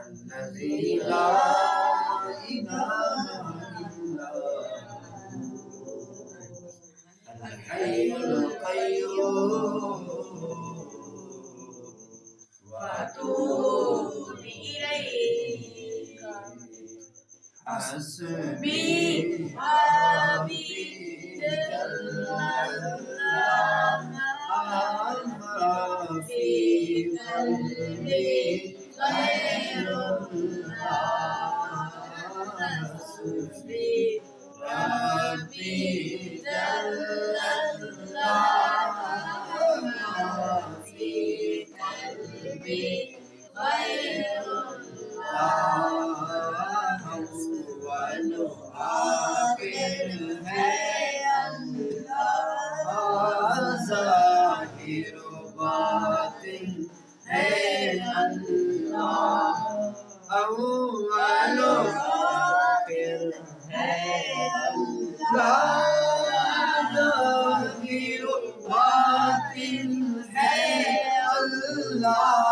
الذي لا إله إلا هو الحي القيوم وأتوب إليك حسبي ربي جل الله ما في قلبي غير الله حسبي ربي جل الله ما في قلبي غير الله أول آخر ہے اللہ ظاہر باطن ہے اللہ اول آخر ہے اللہ ظاہر باطن ہے اللہ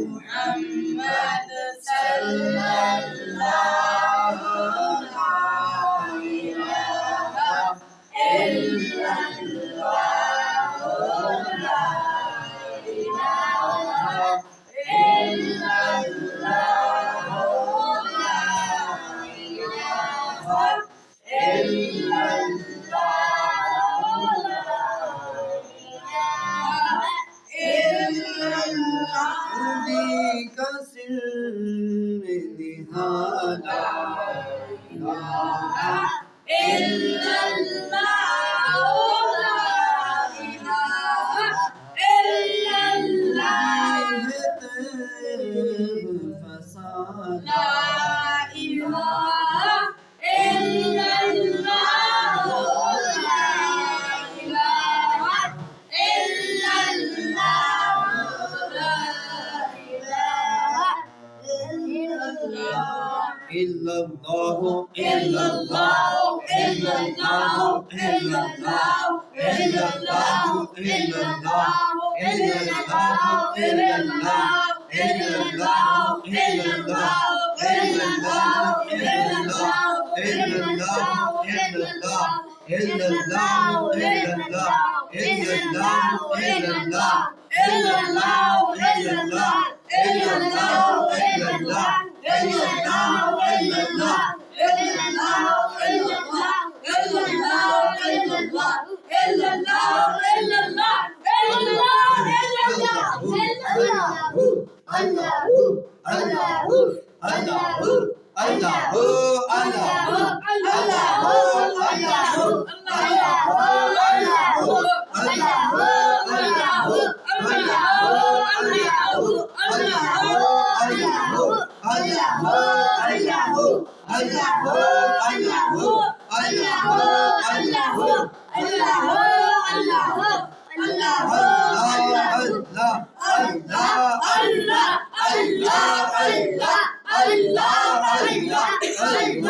محمد صلی اللہ لا الہ الا اللہ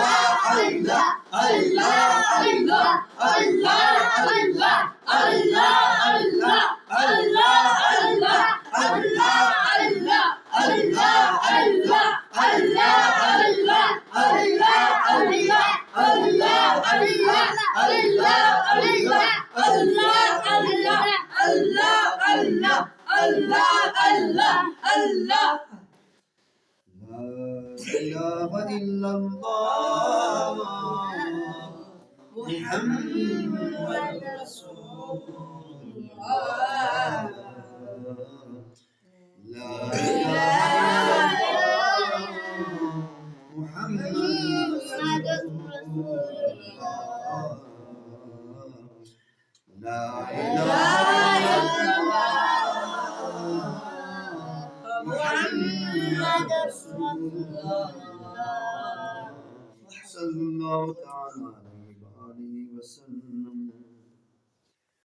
لا الہ الا اللہ لا الہ الا اللہ لا الہ الا محمد رسول الله لا إله إلا محمد رسول الله لا إله إلا محمد رسول الله صلى الله تعالى